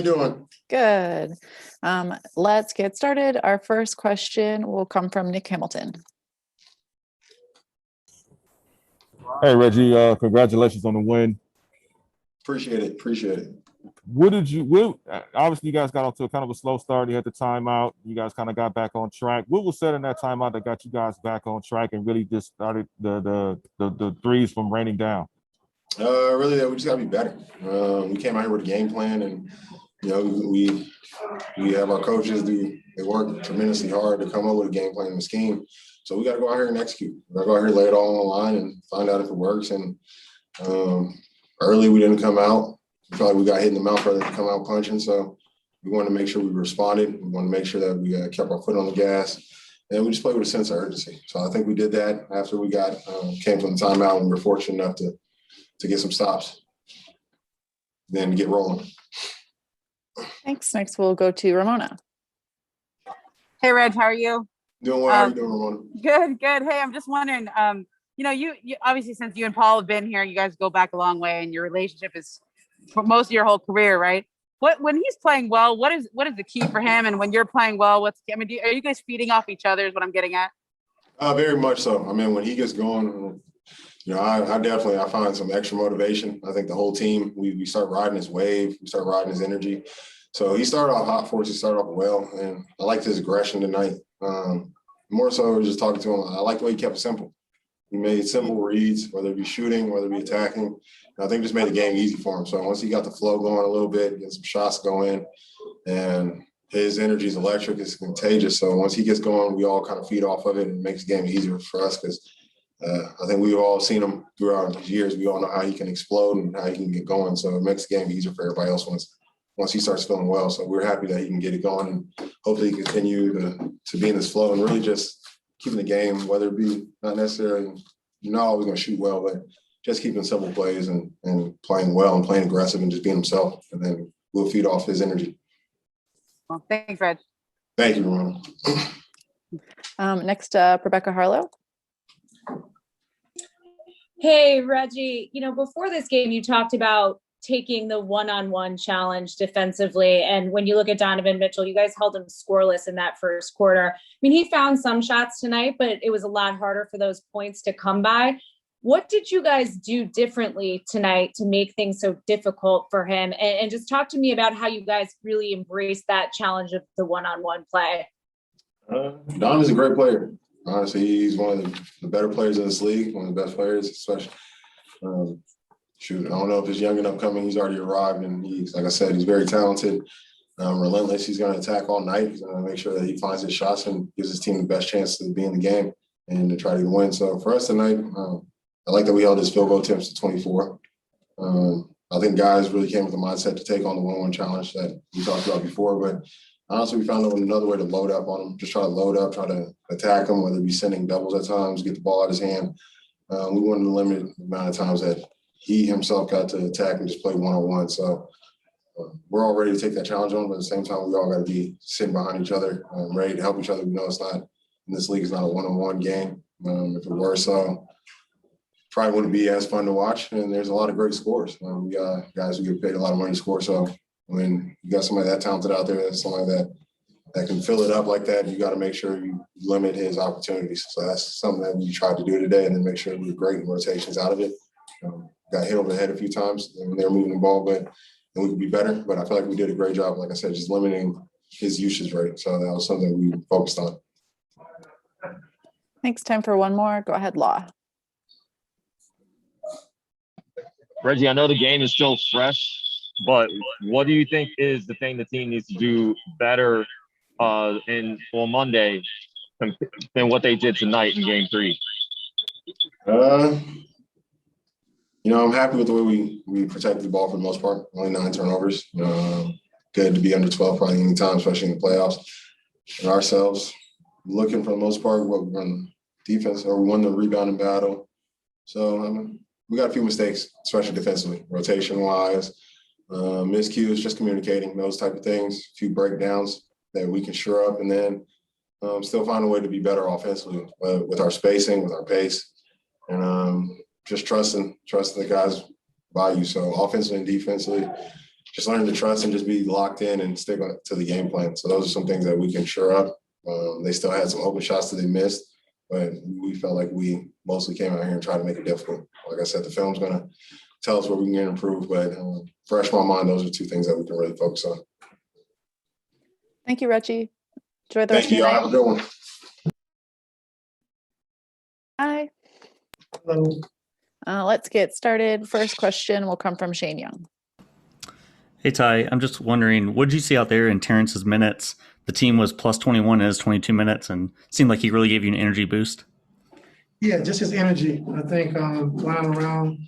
You doing? Good. Let's get started. Our first question will come from Nick Hamilton. Hey, Reggie, congratulations on the win. Appreciate it. Obviously you guys got off to a kind of a slow start. You had the timeout. You guys kind of got back on track. What was said in that timeout that got you guys back on track and really just started the threes from raining down? Really, we just got to be better. We came out here with a game plan, and we have our coaches they work tremendously hard to come up with a game plan and a scheme. So we got to go out here and execute. We got to go out here, lay it all on the line, and find out if it works. And early, we didn't come out. We felt like we got hit in the mouth rather than come out punching. So we wanted to make sure we responded. We wanted to make sure that we kept our foot on the gas, and we just played with a sense of urgency. So I think we did that after we came from the timeout, and we were fortunate enough to get some stops, then get rolling. Thanks. Next, we'll go to Ramona. Hey, Reg, how are you? Doing well. How are you doing, Ramona? Good. Hey, I'm just wondering, you obviously, since you and Paul have been here, you guys go back a long way, and your relationship is for most of your whole career, right? When he's playing well, what is the key for him? And when you're playing well, are you guys feeding off each other is what I'm getting at? Very much so. I mean, when he gets going, I find some extra motivation. I think the whole team, we start riding his wave, we start riding his energy. So he started off hot for us, he started off well, and I liked his aggression tonight. More so just talking to him, I like the way he kept it simple. He made simple reads, whether it be shooting, whether it be attacking. And I think just made the game easy for him. So once he got the flow going a little bit, getting some shots going, and his energy is electric, it's contagious. So once he gets going, we all kind of feed off of it, and it makes the game easier for us because I think we've all seen him throughout his years. We all know how he can explode and how he can get going. So it makes the game easier for everybody else once he starts feeling well. So we're happy that he can get it going and hopefully continue to be in this flow and really just keeping the game, whether it be not necessarily, you're not always going to shoot well, but just keeping simple plays and playing well and playing aggressive and just being himself. And then we'll feed off his energy. Well, thanks, Reg. Thank you, Ramona. Next up, Rebecca Harlow. Hey, Reggie, before this game, you talked about taking the one-on-one challenge defensively. And when you look at Donovan Mitchell, you guys held him scoreless in that first quarter. I mean, he found some shots tonight, but it was a lot harder for those points to come by. What did you guys do differently tonight to make things so difficult for him? And just talk to me about how you guys really embraced that challenge of the one-on-one play. Don is a great player. Honestly, he's one of the better players in this league, one of the best players, especially. I don't know if he's young enough coming. He's already arrived, and like I said, he's very talented, relentless. He's going to attack all night. He's going to make sure that he finds his shots and gives his team the best chance to be in the game and to try to win. So for us tonight, I like that we held his field goal attempts to 24. I think guys really came with the mindset to take on the 1-1 challenge that we talked about before, but honestly, we found another way to load up on him, just try to load up, try to attack him, whether it be sending doubles at times, get the ball out of his hand. We wanted to limit the amount of times that he himself got to attack and just play one-on-one. So we're all ready to take that challenge on, but at the same time, we all got to be sitting behind each other, ready to help each other. We know it's not, in this league, it's not a one-on-one game. If it were so, probably wouldn't be as fun to watch. And there's a lot of great scores. We got guys who get paid a lot of money to score. So when you got somebody that talented out there, somebody that can fill it up like that, you got to make sure you limit his opportunities. So that's something that we tried to do today, and then make sure we're great in rotations out of it. Got hit over the head a few times when they were moving the ball, and we could be better. But I feel like we did a great job, like I said, just limiting his usage rate. So that was something we focused on. Thanks. Time for one more. Go ahead, Law. Reggie, I know the game is still fresh, but what do you think is the thing the team needs to do better on Monday than what they did tonight in Game 3? I'm happy with the way we protected the ball for the most part. Only 9 turnovers. Good to be under 12 probably any time, especially in the playoffs. And ourselves, looking for the most part, what we run defense, or we won the rebounding battle. So we got a few mistakes, especially defensively, rotation-wise, miscues, just communicating, those type of things, a few breakdowns that we can shore up, and then still find a way to be better offensively with our spacing, with our pace, and just trusting the guys' value. So offensively and defensively, just learn to trust and just be locked in and stick to the game plan. So those are some things that we can shore up. They still had some open shots that they missed, but we felt like we mostly came out here and tried to make it difficult. Like I said, the film's going to tell us where we can get improved, but fresh my mind, those are two things that we can really focus on. Thank you, Reggie. Enjoy the rest Thank of you. your Y'all night. have a good one. Bye. Hello. Let's get started. First question will come from Shane Young. Hey, Ty, I'm just wondering, what did you see out there in Terrence's minutes? The team was plus 21 in his 22 minutes and seemed like he really gave you an energy boost. Yeah, just his energy. I think flying around,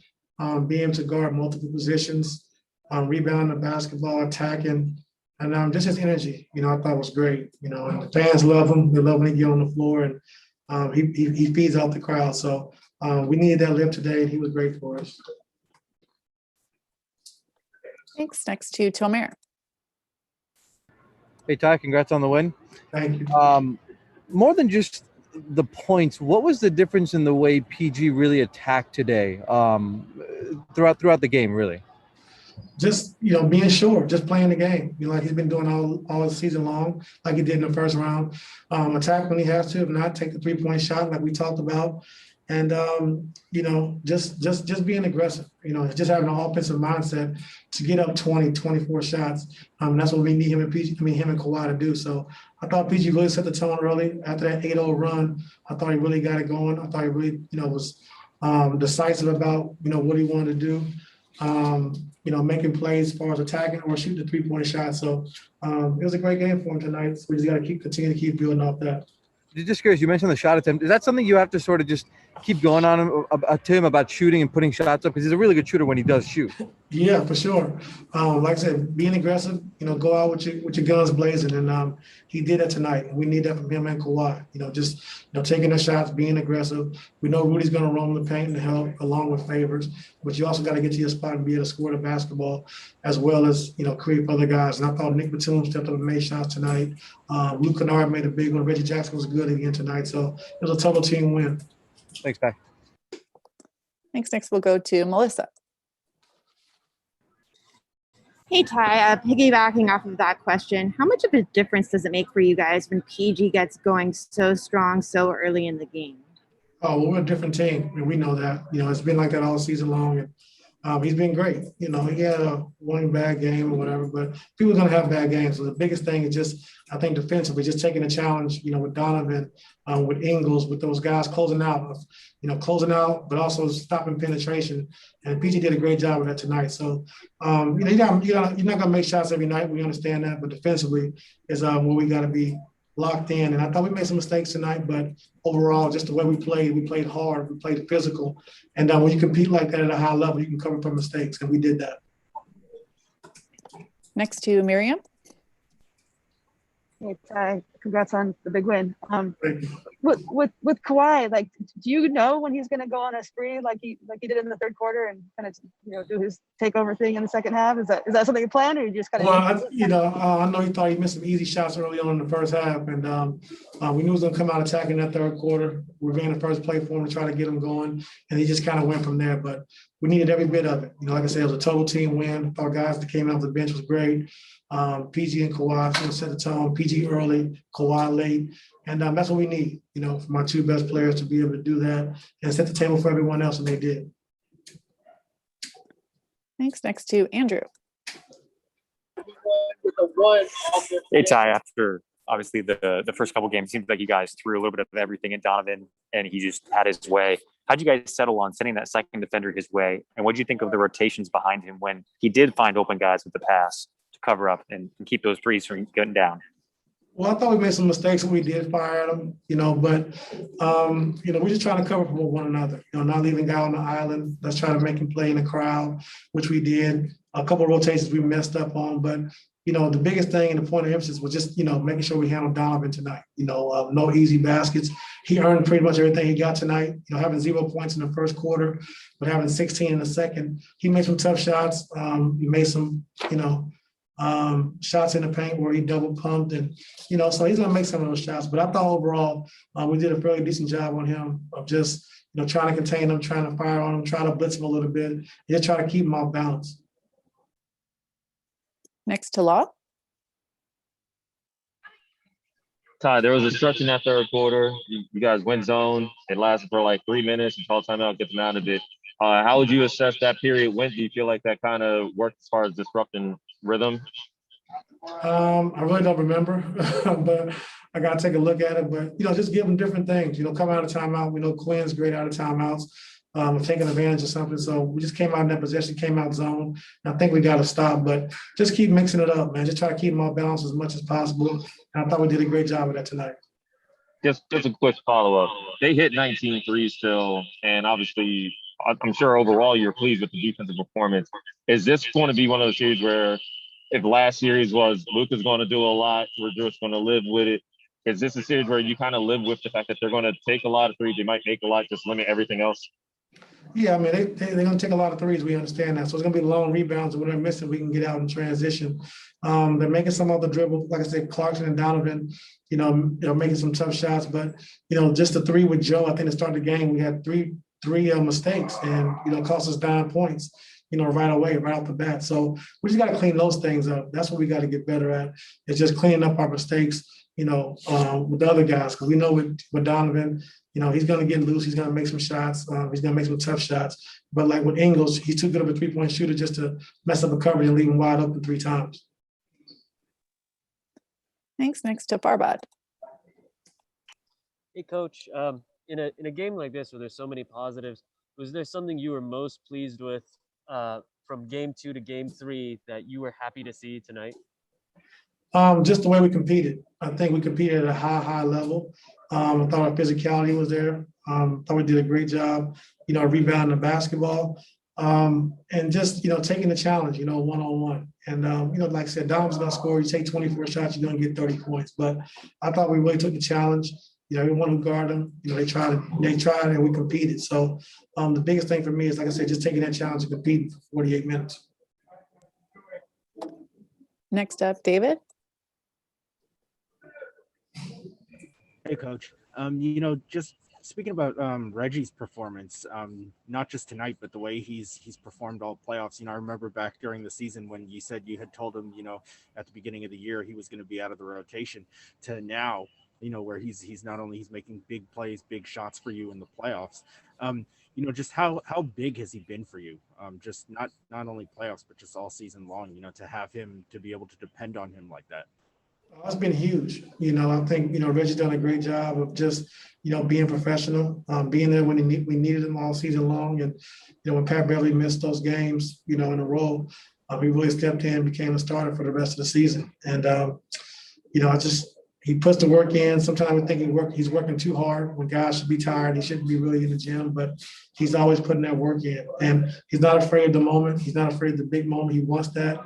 being able to guard multiple positions, rebounding the basketball, attacking, and just his energy, I thought was great. And the fans love him. They love when he get on the floor, and he feeds out the crowd. So we needed that lift today, and he was great for us. Thanks. Next to Tomer. Hey, Ty, congrats on the win. Thank you. More than just the points, what was the difference in the way PG really attacked today throughout the game, really? Just, being sure, just playing the game, like he's been doing all season long, like he did in the first round. Attack when he has to, if not, take the 3-point shot like we talked about. And, just being aggressive, just having an offensive mindset to get up 20, 24 shots. That's what we need him and Kawhi to do. So I thought PG really set the tone early. After that 8-0 run, I thought he really got it going. I thought he really, was decisive about, what he wanted to do. Making plays as far as attacking or shooting the 3-point shot. So it was a great game for him tonight. So we just got to continue to keep building off that. Just curious, you mentioned the shot attempt. Is that something you have to sort of just keep going on to him about shooting and putting shots up? Because he's a really good shooter when he does shoot. Yeah, for sure. Like I said, being aggressive, go out with your guns blazing. And he did that tonight. We need that from him and Kawhi. Just taking the shots, being aggressive. We know Rudy's going to roam the paint and help along with Favors. But you also got to get to your spot and be able to score the basketball as well as, create for other guys. And I thought Nick Batum stepped up and made shots tonight. Luke Kennard made a big one. Reggie Jackson was good again tonight. So it was a total team win. Thanks, Pat. Thanks. Next, we'll go to Melissa. Hey, Ty, piggybacking off of that question, how much of a difference does it make for you guys when PG gets going so strong so early in the game? Oh, well, we're a different team, and we know that. It's been like that all season long, and he's been great. He had one bad game or whatever, but people are going to have bad games. So the biggest thing is just, I think, defensively, just taking a challenge, with Donovan, with Ingles, with those guys closing out, but also stopping penetration. And PG did a great job of that tonight. So, you're not going to make shots every night. We understand that, but defensively is where we got to be locked in. And I thought we made some mistakes tonight, but overall, just the way we played hard, we played physical. And when you compete like that at a high level, you can cover for mistakes, and we did that. Next to Miriam. Hey, Ty, congrats on the big win. Thank you. With Kawhi, do you know when he's going to go on a spree like he did in the third quarter and kind of do his takeover thing in the second half? Is that something you plan, or you just kind of? Well, I know he thought he missed some easy shots early on in the first half, and we knew he was going to come out attacking that third quarter. We ran the first play for him to try to get him going, and he just kind of went from there. But we needed every bit of it. Like I said, it was a total team win. Our guys that came out of the bench was great. PG and Kawhi set the tone. PG early, Kawhi late, and that's what we need. For my two best players to be able to do that and set the table for everyone else, and they did. Thanks. Next to Andrew. Hey, Ty, after obviously the first couple games, seems like you guys threw a little bit of everything at Donovan, and he just had his way. How'd you guys settle on sending that second defender his way? And what did you think of the rotations behind him when he did find open guys with the pass to cover up and keep those threes from getting down? Well, I thought we made some mistakes when we did fire at them, but we're just trying to cover for one another, not leaving guy on the island. Let's try to make him play in the crowd, which we did. A couple of rotations we messed up on, but the biggest thing and the point of emphasis was just, making sure we handled Donovan tonight. No easy baskets. He earned pretty much everything he got tonight, having 0 points in the first quarter, but having 16 in the second. He made some tough shots. He made some, shots in the paint where he double pumped, and so he's gonna make some of those shots. But I thought overall we did a fairly decent job on him of just trying to contain him, trying to fire on him, trying to blitz him a little bit, and just try to keep him off balance. Next to Law. Ty, there was a stretch in that third quarter. You guys went zone. It lasted for like 3 minutes. You called timeout, get them out of it. How would you assess that period? When do you feel like that kind of worked as far as disrupting rhythm? I really don't remember, but I got to take a look at it. But, just give them different things. Come out of timeout. We know Quinn's great out of timeouts. Taking advantage of something. So we just came out in that possession, came out zone. And I think we got to stop, but just keep mixing it up, man. Just try to keep them off balance as much as possible. And I thought we did a great job of that tonight. Just a quick follow-up. They hit 19 threes still, and obviously I'm sure overall you're pleased with the defensive performance. Is this going to be one of those series where if last series was Luka's going to do a lot, we're just going to live with it? Is this a series where you kind of live with the fact that they're going to take a lot of threes, they might make a lot, just limit everything else? Yeah, I mean, they're going to take a lot of threes. We understand that. So it's going to be long rebounds. And when they're missing, we can get out and transition. They're making some other dribble. Like I said, Clarkson and Donovan, making some tough shots. But, just the three with Joe, I think to start the game, we had three mistakes and, cost us 9 points, right away, right off the bat. So we just got to clean those things up. That's what we got to get better at. It's just cleaning up our mistakes, with the other guys. Because we know with Donovan, he's going to get loose. He's going to make some shots. He's going to make some tough shots. But like with Ingles, he's too good of a three-point shooter just to mess up a coverage and leave him wide open 3 times. Thanks. Next to Farbad. Hey, Coach. In a game like this where there's so many positives, was there something you were most pleased with from game 2 to game 3 that you were happy to see tonight? Just the way we competed. I think we competed at a high level. I thought our physicality was there. Thought we did a great job, rebounding the basketball. And just, taking the challenge, one-on-one. And, like I said, Dom's going to score. You take 24 shots, you're going to get 30 points. But I thought we really took the challenge. Everyone who guarded them, they tried and we competed. So the biggest thing for me is, like I said, just taking that challenge and competing for 48 minutes. Next up, David. Hey, Coach. Just speaking about Reggie's performance, not just tonight, but the way he's performed all playoffs. I remember back during the season when you said you had told him, at the beginning of the year he was going to be out of the rotation, to now, where he's not only making big plays, big shots for you in the playoffs. Just how big has he been for you? Just not only playoffs, but just all season long. To have him, to be able to depend on him like that. It's been huge. I think, Reggie's done a great job of just, being professional, being there when we needed him all season long. And, when Pat Beverly missed those games, in a row, he really stepped in, became a starter for the rest of the season. And, he puts the work in. Sometimes we think he's working too hard when guys should be tired. He shouldn't be really in the gym, but he's always putting that work in. And he's not afraid of the moment. He's not afraid of the big moment. He wants that.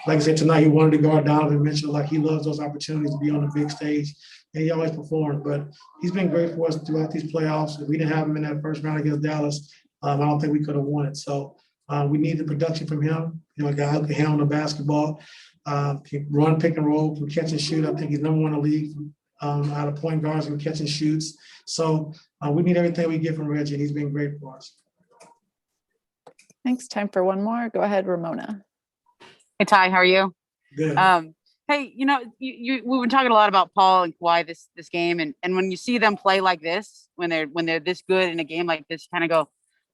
Like I said, tonight he wanted to guard Donovan Mitchell. Like, he loves those opportunities to be on the big stage, and he always performs. But he's been great for us throughout these playoffs. If we didn't have him in that first round against Dallas, I don't think we could have won it. So we need the production from him. A guy who can handle the basketball. Can run pick and roll, can catch and shoot. I think he's number 1 in the league out of point guards and catch and shoots. So we need everything we get from Reggie, and he's been great for us. Thanks. Time for one more. Go ahead, Ramona. Hey, Ty, how are you? Good. Hey, we've been talking a lot about Paul and Kawhi this game, and when you see them play like this, when they're this good in a game like this, you kind of go,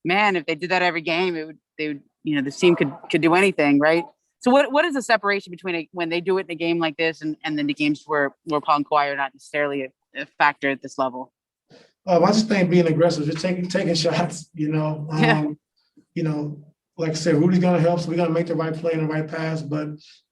man, if they did that every game, this team could do anything, right? So what is the separation between when they do it in a game like this and then the games where Paul and Kawhi are not necessarily a factor at this level? I just think being aggressive, just taking shots, like I said, Rudy's going to help, so we're going to make the right play and the right pass. But,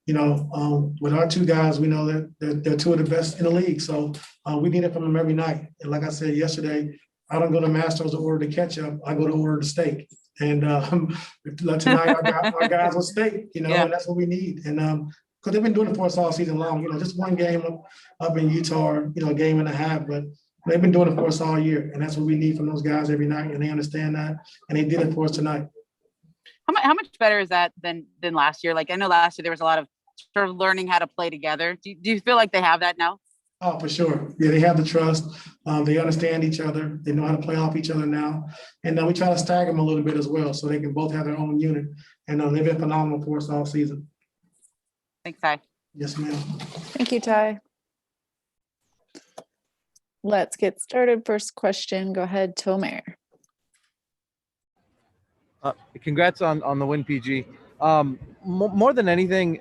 with our 2 guys, we know that they're 2 of the best in the league. So we need it from them every night. And like I said yesterday, I don't go to Mastro's to order the ketchup. I go to order the steak. And tonight our guys will steak, and that's what we need. And because they've been doing it for us all season long, just one game up in Utah, a game and a half, but they've been doing it for us all year. And that's what we need from those guys every night. And they understand that. And they did it for us tonight. How much better is that than last year? Like, I know last year there was a lot of sort of learning how to play together. Do you feel like they have that now? Oh, for sure. Yeah, they have the trust. They understand each other. They know how to play off each other now. And we try to stagger them a little bit as well so they can both have their own unit. And they've been phenomenal for us all season. Thanks, Ty. Yes, ma'am. Thank you, Ty. Let's get started. First question, go ahead, Tomer. Congrats on the win, PG. More than anything,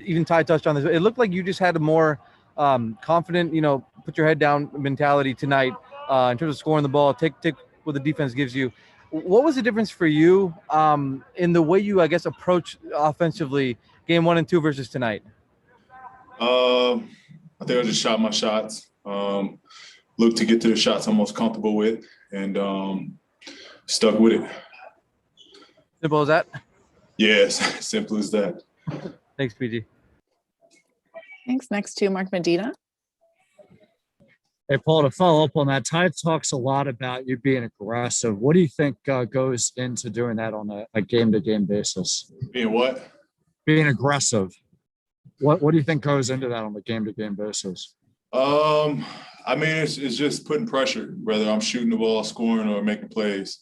even Ty touched on this. It looked like you just had a more confident, put your head down mentality tonight in terms of scoring the ball. Take what the defense gives you. What was the difference for you in the way you, I guess, approach offensively game 1 and 2 versus tonight? I think I just shot my shots. Looked to get to the shots I'm most comfortable with, and stuck with it. Simple as that? Yes, simple as that. Thanks, PG. Thanks. Next to Mark Medina. Hey, Paul, to follow up on that, Ty talks a lot about you being aggressive. What do you think goes into doing that on a game-to-game basis? Being what? Being aggressive. What do you think goes into that on a game-to-game basis? I mean, it's just putting pressure, whether I'm shooting the ball, scoring, or making plays.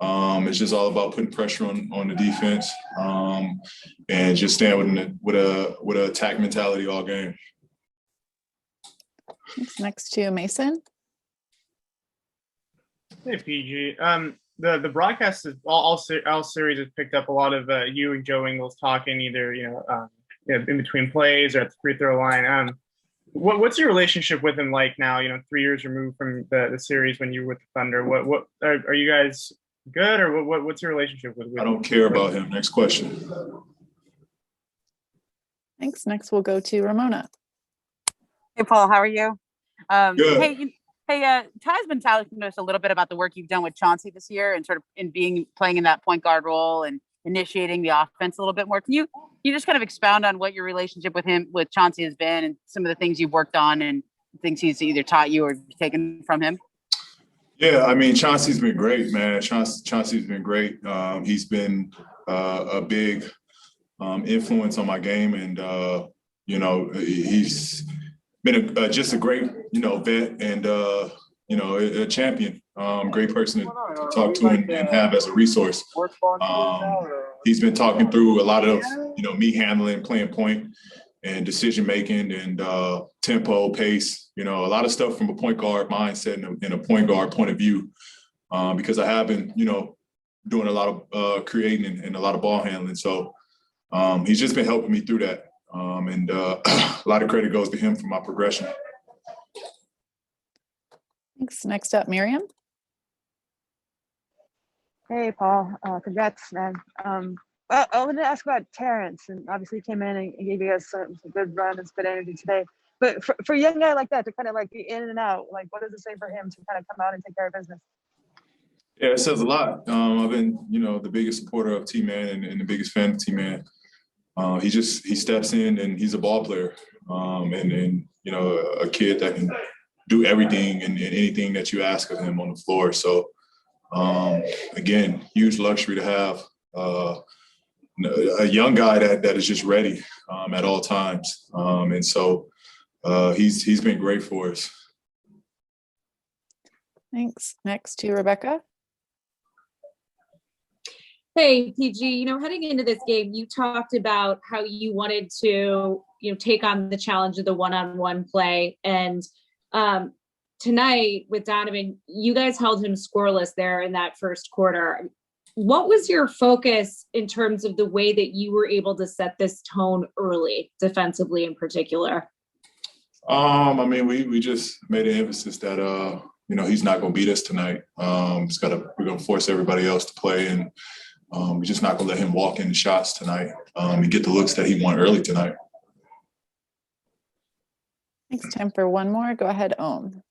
It's just all about putting pressure on the defense and just staying with a attack mentality all game. Thanks. Next to Mason. Hey, PG. The broadcast is all series has picked up a lot of you and Joe Ingles talking either in between plays or at the free throw line. What's your relationship with him like now? 3 years removed from the series when you were with the Thunder. What are you guys good, or what's your relationship with? I don't care about him. Next question. Thanks. Next, we'll go to Ramona. Hey, Paul, how are you? Good. Hey, Ty's been telling us a little bit about the work you've done with Chauncey this year and sort of playing in that point guard role and initiating the offense a little bit more. Can you just kind of expound on what your relationship with Chauncey has been and some of the things you've worked on and things he's either taught you or taken from him? Yeah, I mean, Chauncey's been great, man. Chauncey's been great. He's been a big influence on my game, and he's been just a great vet and a champion. Great person to talk to and have as a resource. He's been talking through a lot of me handling, playing point, and decision making, and tempo, pace. A lot of stuff from a point guard mindset and a point guard point of view. Because I have been doing a lot of creating and a lot of ball handling. So he's just been helping me through that. And a lot of credit goes to him for my progression. Thanks. Next up, Miriam. Hey, Paul. Congrats, man. Well, I wanted to ask about Terrence, and obviously he came in and gave you guys some good run and good energy today. But for a young guy like that to kind of like be in and out, like what does it say for him to kind of come out and take care of business? Yeah, it says a lot. I've been, the biggest supporter of T-Man and the biggest fan of T-Man. He steps in and he's a ball player, and a kid that can do everything and anything that you ask of him on the floor. So again, huge luxury to have a young guy that is just ready at all times, and so he's been great for us. Thanks. Next to Rebecca. Hey, PG, heading into this game, you talked about how you wanted to, take on the challenge of the one-on-one play. And tonight with Donovan, you guys held him scoreless there in that first quarter. What was your focus in terms of the way that you were able to set this tone early, defensively in particular? I mean, we just made an emphasis that, he's not going to beat us tonight. We're going to force everybody else to play, and we're just not going to let him walk in the shots tonight and get the looks that he won early tonight. Thanks. Time for one more. Go ahead, Ohm.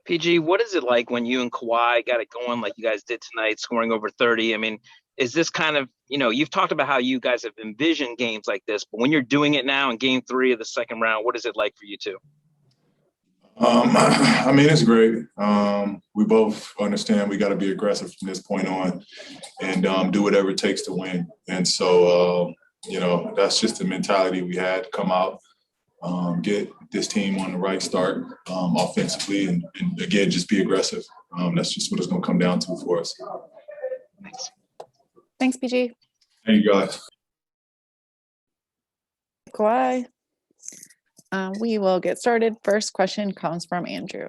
PG, what is it like when you and Kawhi got it going like you guys did tonight, scoring over 30? I mean, is this kind of, you've talked about how you guys have envisioned games like this, but when you're doing it now in game 3 of the second round, what is it like for you two? I mean, it's great. We both understand we got to be aggressive from this point on and do whatever it takes to win. And so, that's just the mentality we had to come out, get this team on the right start offensively, and again, just be aggressive. That's just what it's going to come down to for us. Thanks, PG. Thank you, guys. Kawhi. We will get started. First question comes from Andrew.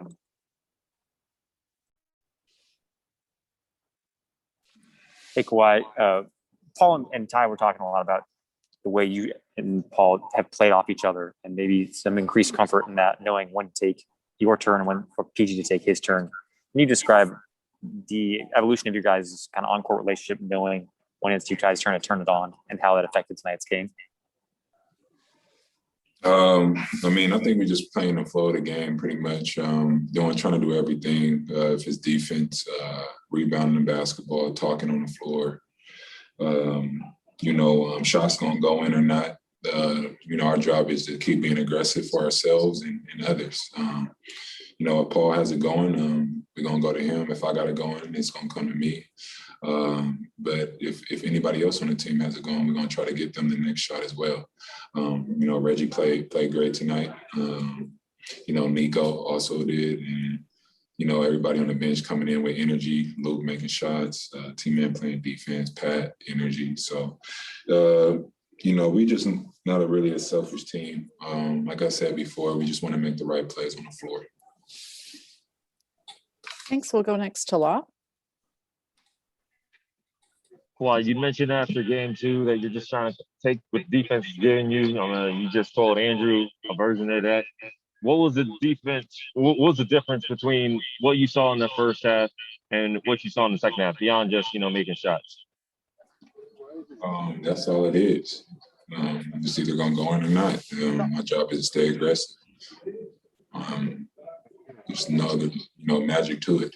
Hey, Kawhi. Paul and Ty were talking a lot about the way you and Paul have played off each other and maybe some increased comfort in that, knowing when to take your turn and when for PG to take his turn. Can you describe the evolution of your guys' kind of on-court relationship, knowing when it's you guys' turn to turn it on and how that affected tonight's game? I mean, I think we're just playing the flow of the game pretty much, trying to do everything. If it's defense, rebounding the basketball, talking on the floor, shots gonna go in or not. Our job is to keep being aggressive for ourselves and others. If Paul has it going, we're gonna go to him. If I got it going, it's gonna come to me. But if anybody else on the team has it going, we're gonna try to get them the next shot as well. Reggie played great tonight. Nico also did, and everybody on the bench coming in with energy. Luke making shots, T-Man playing defense, Pat energy. So, we just not really a selfish team. Like I said before, we just want to make the right plays on the floor. Thanks. We'll go next to Law. Kawhi, you mentioned after game 2 that you're just trying to take what defense is giving you. You just told Andrew a version of that. What was the defense? What was the difference between what you saw in the first half and what you saw in the second half, beyond just making shots? That's all it is. It's either gonna go in or not. My job is to stay aggressive. There's no other, magic to it.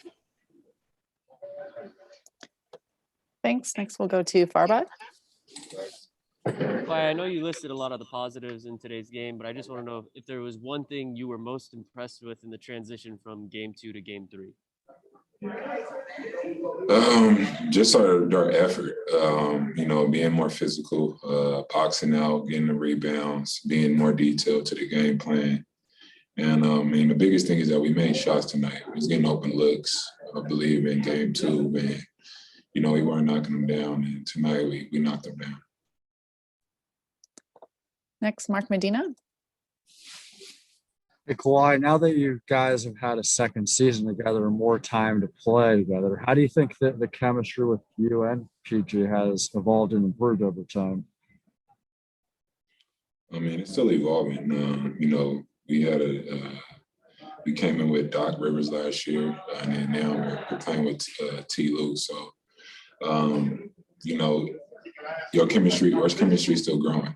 Thanks. Next, we'll go to Farbad. I know you listed a lot of the positives in today's game, but I just want to know if there was one thing you were most impressed with in the transition from game 2 to game 3. Just our effort, being more physical, boxing out, getting the rebounds, being more detailed to the game plan. And the biggest thing is that we made shots tonight. We was getting open looks, I believe, in game 2, and we weren't knocking them down. And tonight we knocked them down. Next, Mark Medina. Hey, Kawhi, now that you guys have had a second season together and more time to play together, how do you think that the chemistry with you and PG has evolved and improved over time? It's still evolving. We came in with Doc Rivers last year, and then now we're playing with T. Lou. So, your chemistry is still growing.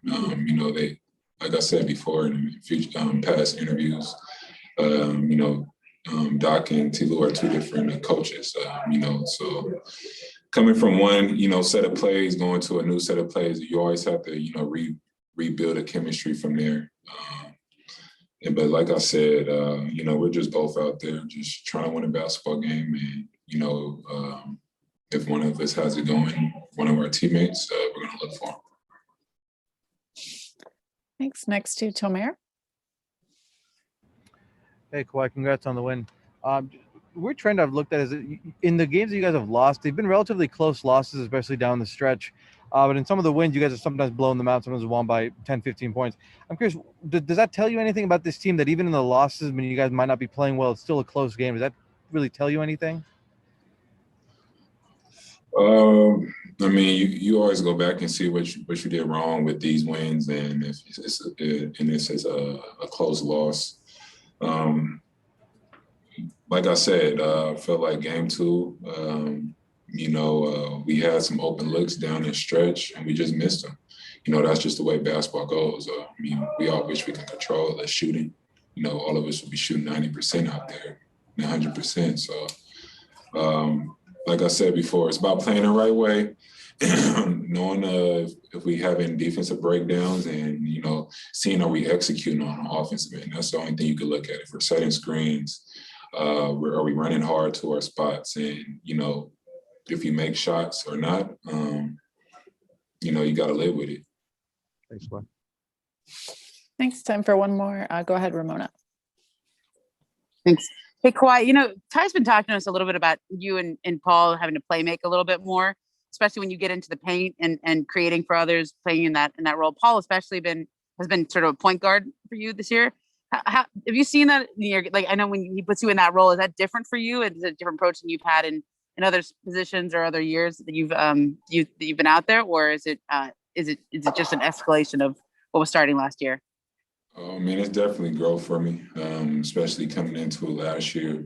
Like I said before in future past interviews, Doc and T. Lou are two different coaches. So coming from one, set of plays, going to a new set of plays, you always have to, rebuild a chemistry from there. But like I said, we're just both out there just trying to win a basketball game. And, if one of us has it going, one of our teammates, we're going to look for him. Thanks. Next to Tomer. Hey, Kawhi, congrats on the win. We're trend I've looked at is in the games that you guys have lost, they've been relatively close losses, especially down the stretch. But in some of the wins, you guys have sometimes blown them out, sometimes won by 10, 15 points. I'm curious, does that tell you anything about this team, that even in the losses, when you guys might not be playing well, it's still a close game? Does that really tell you anything? You always go back and see what you did wrong with these wins, and if this is a close loss. Like I said, I felt like game 2, we had some open looks down the stretch, and we just missed them. That's just the way basketball goes. We all wish we could control the shooting. All of us would be shooting 90% out there, 100%. So, like I said before, it's about playing the right way, knowing if we having defensive breakdowns and, seeing are we executing on the offensive end. That's the only thing you can look at. If we're setting screens, are we running hard to our spots? And, if you make shots or not, you got to live with it. Thanks, Glenn. Thanks. Time for one more. Go ahead, Ramona. Thanks. Hey, Kawhi, Ty's been talking to us a little bit about you and Paul having to play make a little bit more, especially when you get into the paint and creating for others, playing in that role. Paul especially been has been sort of a point guard for you this year. How have you seen that? Like, I know when he puts you in that role, is that different for you? Is it a different approach than you've had in other positions or other years that you've been out there, or is it just an escalation of what was starting last year? I mean, it's definitely growth for me, especially coming into it last year.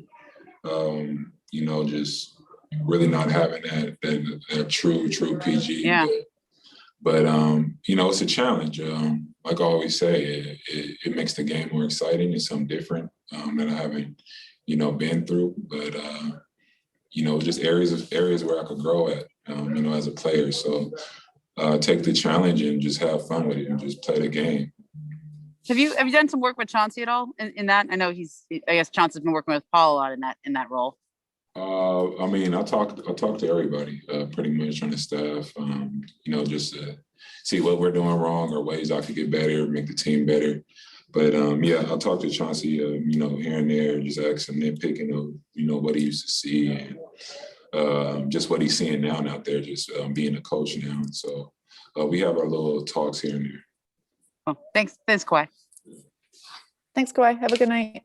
You know, just really not having that true PG. Yeah. But you know, it's a challenge. Like I always say, it makes the game more exciting. It's something different that I haven't, you know, been through. But you know, just areas where I could grow at, you know, as a player. So take the challenge and just have fun with it and just play the game. Have you done some work with Chauncey at all in that? I know I guess Chauncey's been working with Paul a lot in that role. I mean, I talk to everybody pretty much on the staff. You know, just to see what we're doing wrong or ways I could get better, make the team better. But yeah, I talk to Chauncey, you know, here and there, just asking, nitpicking of, you know, what he used to see and just what he's seeing now out there, just being a coach now. So we have our little talks here and there. Oh, thanks, Kawhi. Thanks, Kawhi. Have a good night.